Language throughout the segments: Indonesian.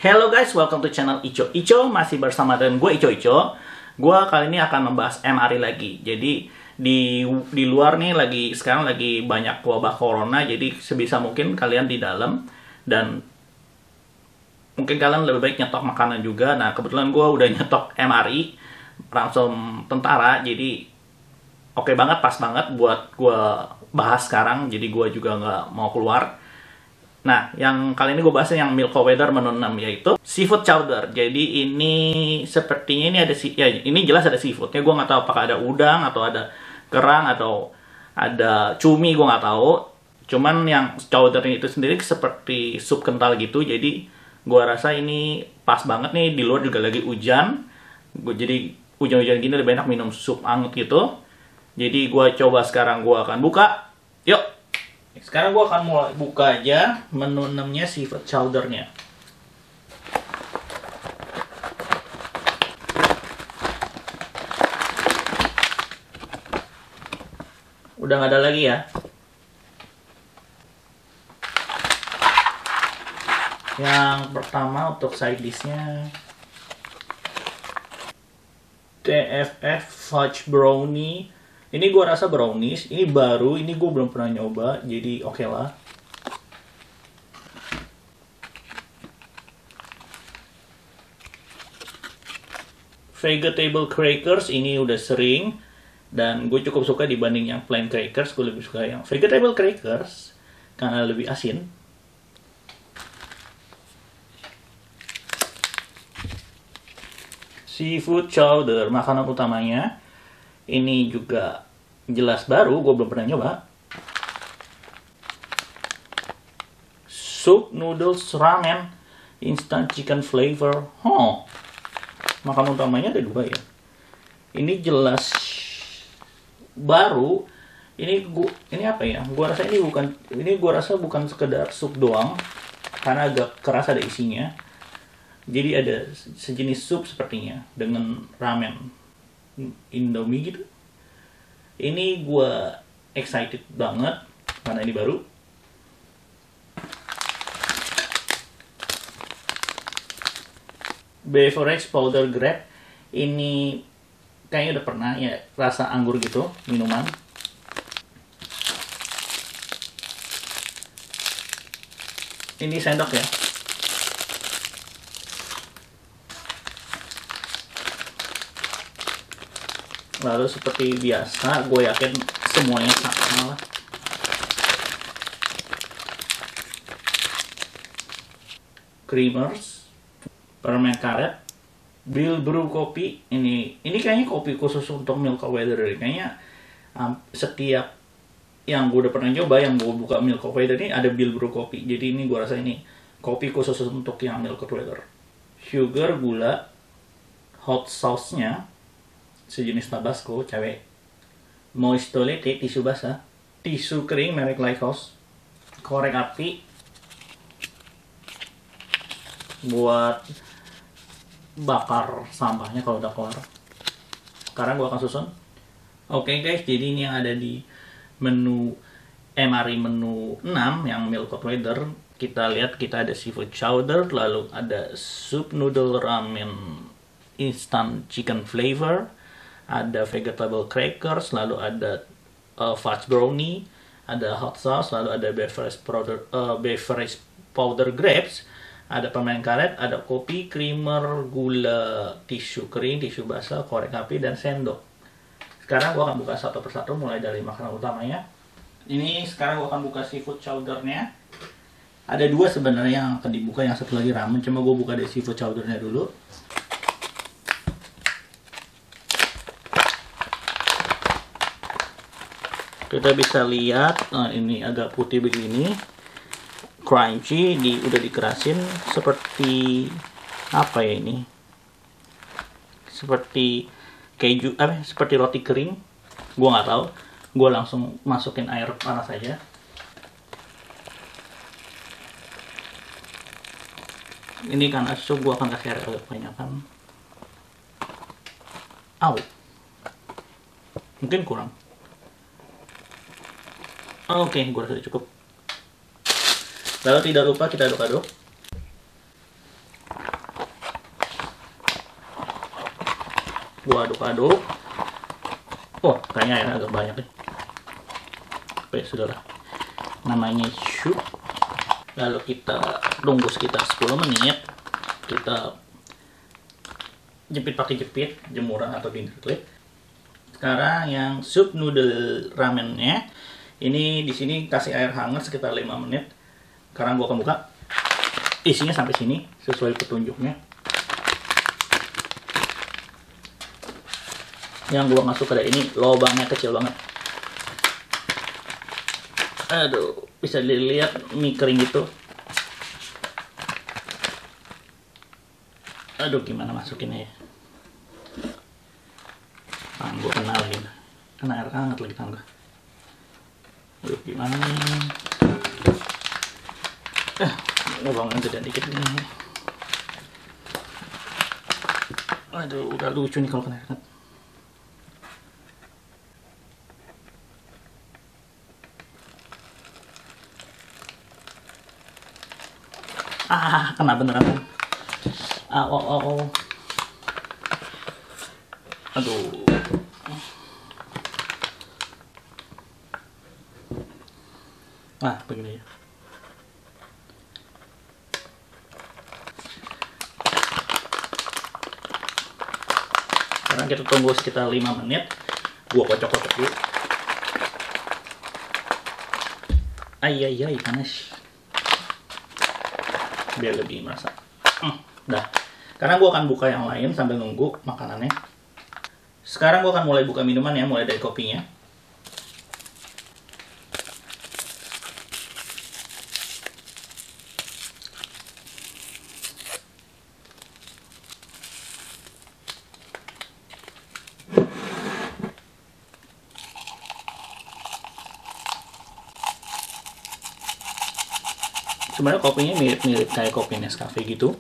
Hello guys, welcome to channel Ico Ico. Masih bersama dengan gue Ico Ico. Gue kali ini akan membahas MRI lagi. Jadi di luar nih sekarang lagi banyak wabah corona. Jadi sebisa mungkin kalian di dalam dan mungkin kalian lebih baik nyetok makanan juga. Nah kebetulan gue udah nyetok MRI langsung tentara. Jadi oke banget, pas banget buat gue bahas sekarang. Jadi gue juga nggak mau keluar. Nah, yang kali ini gue bahas yang Milko Weather menu 6, yaitu seafood chowder. Jadi ini sepertinya ini ada ini jelas ada seafoodnya. Gue nggak tahu apakah ada udang atau ada kerang atau ada cumi, gue nggak tahu. Cuman yang chowder itu sendiri seperti sup kental gitu. Jadi gue rasa ini pas banget nih, di luar juga lagi hujan. Jadi hujan-hujan gini lebih enak minum sup anget gitu. Jadi gue coba sekarang, gue akan buka. Yuk! Sekarang gue akan mulai buka aja menu 6-nya seafood chowder-nya. Udah nggak ada lagi ya. Yang pertama untuk side dish-nya TFF Fudge Brownie. Ini gue rasa brownies, ini baru, ini gue belum pernah nyoba, jadi oke lah. Vegetable crackers, ini udah sering, dan gue cukup suka dibanding yang plain crackers. Gue lebih suka yang vegetable crackers, karena lebih asin. Seafood chowder, makanan utamanya. Ini juga jelas baru, gue belum pernah nyoba. Soup noodles ramen instant chicken flavor. Makanan utamanya ada dua ya. Ini jelas baru. Ini apa ya? Gue rasa bukan sekedar sup doang, karena agak keras ada isinya. Jadi ada sejenis sup sepertinya dengan ramen Indomie gitu. Ini gue excited banget karena ini baru. Beverage powder grape, ini kayaknya udah pernah ya, rasa anggur gitu minuman. Ini sendok ya. Lalu seperti biasa, gue yakin semuanya sama lah. Creamers, permen karet, Bill Brew kopi. Ini kayaknya kopi khusus untuk Milko Weather. Kayaknya setiap yang gue udah pernah coba, yang gue buka Milko Weather ini ada Bill Brew kopi. Jadi ini gue rasa ini kopi khusus untuk yang Milko Weather. Sugar, gula, hot sauce-nya sejenis Tabasco, cewek. Moistolete, tisu basah. Tisu kering merek Lifehouse. Korek api buat bakar sampahnya kalau udah kelar. Sekarang gua akan susun. Oke guys, jadi ini yang ada di menu MRI menu 6 yang Milko Weather. Kita lihat, kita ada seafood chowder, lalu ada soup noodle ramen instant chicken flavor, ada vegetable crackers, lalu ada fudge brownie, ada hot sauce, lalu ada beverage powder grapes, ada permen karet, ada kopi, creamer, gula, tisu kering, tisu basah, korek api, dan sendok. Sekarang gua akan buka satu persatu mulai dari makanan utamanya. Ini sekarang gua akan buka seafood chowder-nya. Ada dua sebenarnya yang akan dibuka, yang satu lagi ramen, cuma gua buka dari seafood chowder-nya dulu. Kita bisa lihat, ini agak putih begini, crunchy, udah dikerasin seperti apa ya ini? Seperti keju, seperti roti kering. Gua nggak tahu. Gua langsung masukin air panas aja. Ini karena sup, gua akan kasih air agak kebanyakan. Mungkin kurang. Oke, gue rasa cukup. Lalu tidak lupa kita aduk-aduk. Gua aduk-aduk. Oh, kayaknya airnya agak banyak nih. Oke, sudahlah. Namanya soup. Lalu kita tunggu sekitar 10 menit. Kita jepit pakai jepit, jemuran atau dinner clip. Sekarang yang soup noodle ramennya. Ini di sini kasih air hangat sekitar 5 menit. Sekarang gua akan buka. Isinya sampai sini sesuai petunjuknya. Yang gua masuk ke ini lubangnya kecil banget. Aduh, bisa dilihat mie kering gitu. Aduh, gimana masukinnya ya? Gue kenalin. Kena air hangat lagi tangga. Aduh, gimana nih? Lubangnya gede dikit nih. Aduh, udah lucu nih kalau kena air hangat. Kena beneran. Aduh. Begini ya. Sekarang kita tunggu sekitar 5 menit. Gua kocok-kocok dulu. Ay, panas. Biar lebih merasa. Dah. Karena gua akan buka yang lain sambil nunggu makanannya. Sekarang gua akan mulai buka minuman ya, mulai dari kopinya. Sebenarnya kopinya mirip-mirip kayak kopi Nescafe gitu.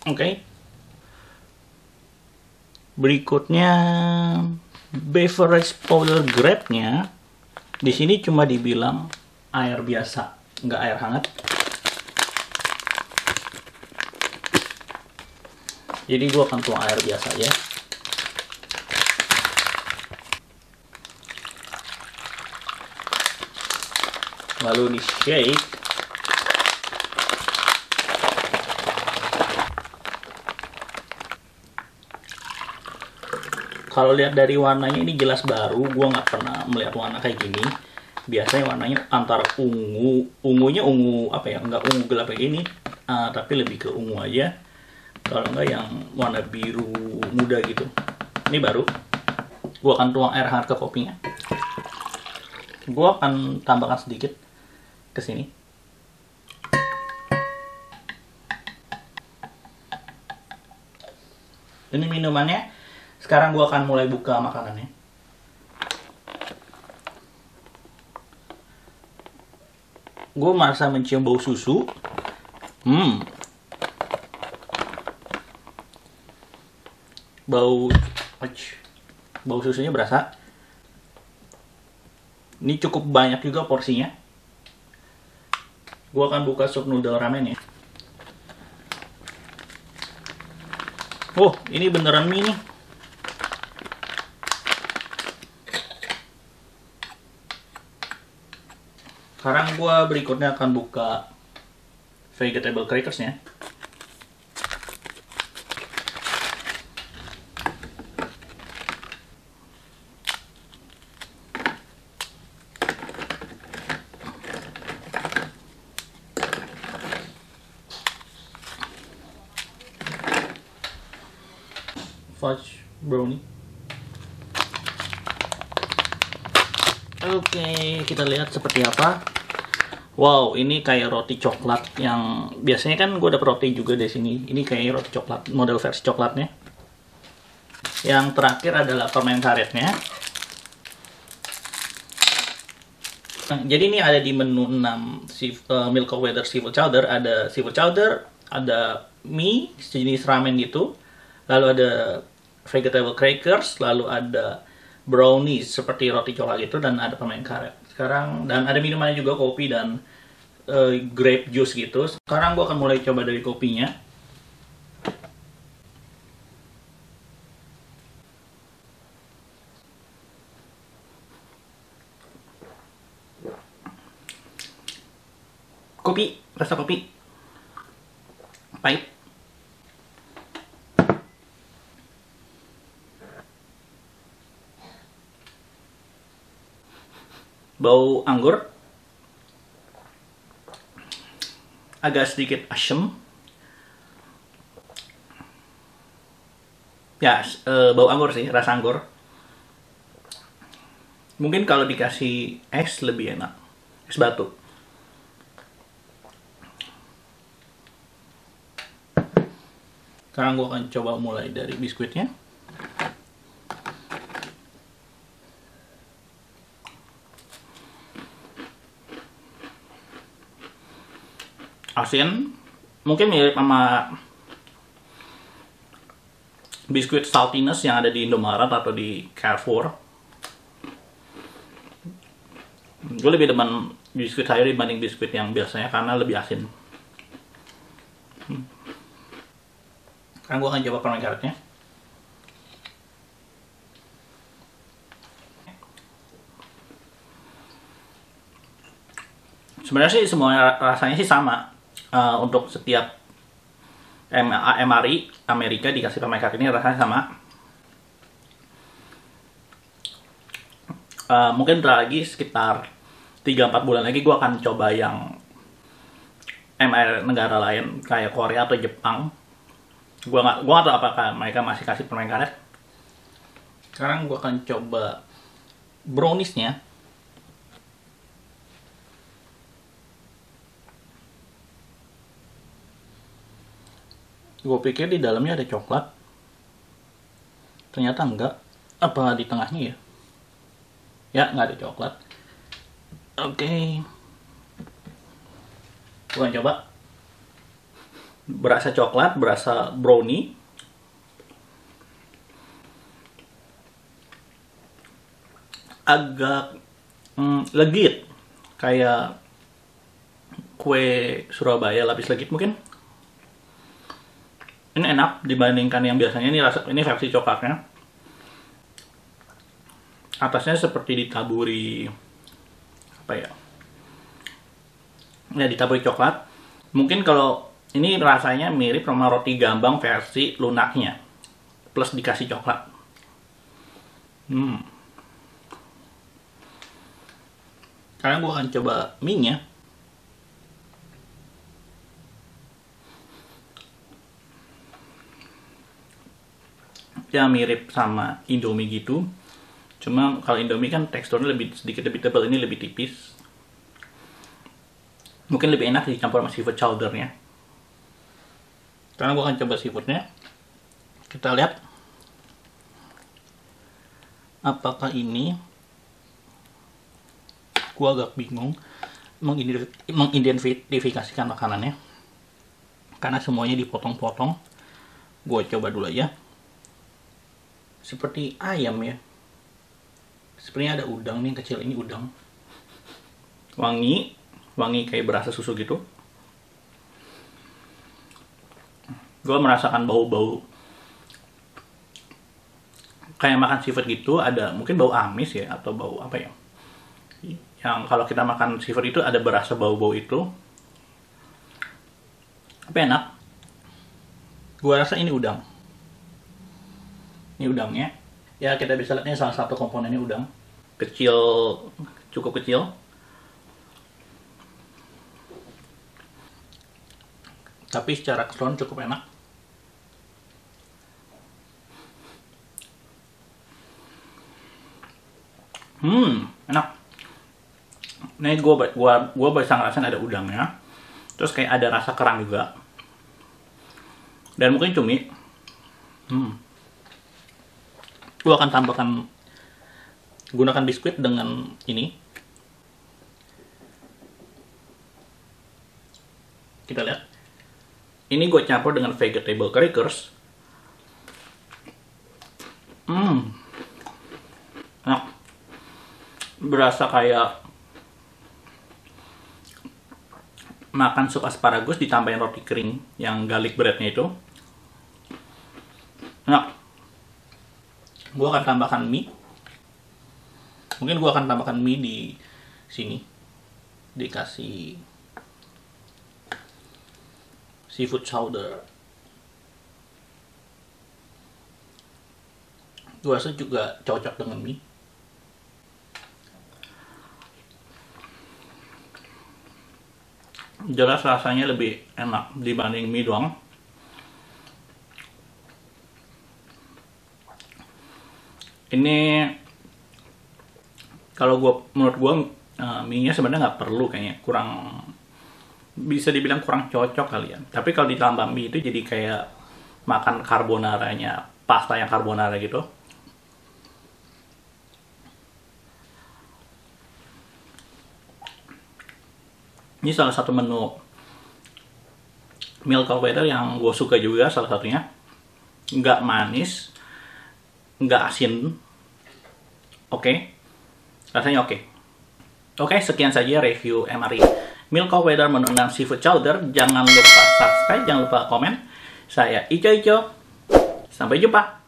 Oke. Berikutnya beverage powder grade-nya di sini cuma dibilang air biasa, nggak air hangat. Jadi gua akan tuang air biasa aja. Lalu di shake. Kalau lihat dari warnanya ini jelas baru, gua nggak pernah melihat warna kayak gini. Biasanya warnanya antara ungunya ungu apa ya, nggak ungu gelap kayak gini, tapi lebih ke ungu aja. Kalau nggak yang warna biru muda gitu. Ini baru. Gua akan tuang air hangat ke kopinya. Gua akan tambahkan sedikit ke sini. Ini minumannya. Sekarang gua akan mulai buka makanannya. Gua merasa mencium bau susu. Bau susunya berasa. Ini cukup banyak juga porsinya. Gua akan buka sup noodle ramen ya. Oh, ini beneran mie nih. Sekarang gua berikutnya akan buka vegetable crackers-nya. Fudge brownie. Oke, kita lihat seperti apa. Wow, ini kayak roti coklat yang biasanya kan gue dapet roti juga di sini. Ini kayak roti coklat, model versi coklatnya. Yang terakhir adalah permen karetnya. Nah, jadi ini ada di menu 6 Milk Weather Seafood Chowder. Ada seafood chowder, ada mie sejenis ramen gitu, lalu ada vegetable crackers, lalu ada brownies seperti roti coklat gitu, dan ada permen karet. Sekarang dan ada minumannya juga, kopi dan grape juice gitu. Sekarang gue akan mulai coba dari kopinya. Kopi, rasa kopi pahit. Bau anggur, agak sedikit asam. Ya, bau anggur sih, rasa anggur. Mungkin kalau dikasih es lebih enak, es batu. Sekarang gue akan coba mulai dari biskuitnya. Asin, mungkin mirip sama biskuit saltiness yang ada di Indomaret atau di Carrefour. Gue lebih demen biskuit sayur dibanding biskuit yang biasanya karena lebih asin. Sekarang gue akan coba permen karetnya. Sebenarnya sih semua rasanya sih sama. Untuk setiap MRI Amerika dikasih permen karet ini rasanya sama. Mungkin lagi sekitar 3-4 bulan lagi gue akan coba yang MR negara lain kayak Korea atau Jepang. Gue nggak tahu apakah mereka masih kasih permen karet. Sekarang gue akan coba browniesnya. Gue pikir di dalamnya ada coklat, ternyata enggak. Apa di tengahnya ya? Ya, nggak ada coklat. Oke. Gue coba. Berasa coklat, berasa brownie. Agak legit. Kayak kue Surabaya lapis legit mungkin. Ini enak dibandingkan yang biasanya. Ini versi coklatnya. Atasnya seperti ditaburi apa ya? Ya ditaburi coklat. Mungkin kalau ini rasanya mirip sama roti gambang versi lunaknya plus dikasih coklat. Sekarang gue akan coba mie-nya. Ya mirip sama Indomie gitu. Cuma kalau Indomie kan teksturnya sedikit lebih tebal, ini lebih tipis. Mungkin lebih enak dicampur sama seafood chowder-nya. Sekarang gue akan coba seafoodnya. Kita lihat apakah ini. Gue agak bingung mengidentifikasikan makanannya karena semuanya dipotong-potong. Gue coba dulu aja. Seperti ayam ya. Sepertinya ada udang nih, yang kecil ini udang. Wangi kayak berasa susu gitu. Gue merasakan bau-bau kayak makan seafood gitu, ada mungkin bau amis ya, atau bau apa ya. Yang kalau kita makan seafood itu ada berasa bau-bau itu. Tapi enak. Gue rasa ini udang. Ini udangnya. Ya kita bisa lihat ini salah satu komponennya udang. Kecil, cukup kecil. Tapi secara keseluruhan cukup enak. Enak. Ini gue bisa ngerasain ada udangnya. Terus kayak ada rasa kerang juga. Dan mungkin cumi. Gue akan tambahkan, gunakan biskuit dengan ini. Kita lihat. Ini gue campur dengan vegetable crackers. Enak. Berasa kayak makan sup asparagus ditambahin roti kering yang garlic breadnya itu. Nah, gue akan tambahkan mie. Mungkin gue akan tambahkan mie di sini, dikasih seafood chowder. Gue rasa juga cocok dengan mie. Jelas rasanya lebih enak dibanding mie doang. Ini kalau menurut gue mie-nya sebenarnya nggak perlu, kayaknya kurang, bisa dibilang kurang cocok kali ya. Tapi kalau ditambah mie itu jadi kayak makan carbonaranya, pasta yang carbonara gitu. Ini salah satu menu Milk Wafer yang gue suka juga, salah satunya. Nggak manis, nggak asin. Oke. Rasanya oke. Oke, sekian saja review MRI Milk Wafer menu 6 seafood chowder. Jangan lupa subscribe, jangan lupa komen. Saya Ico. Sampai jumpa.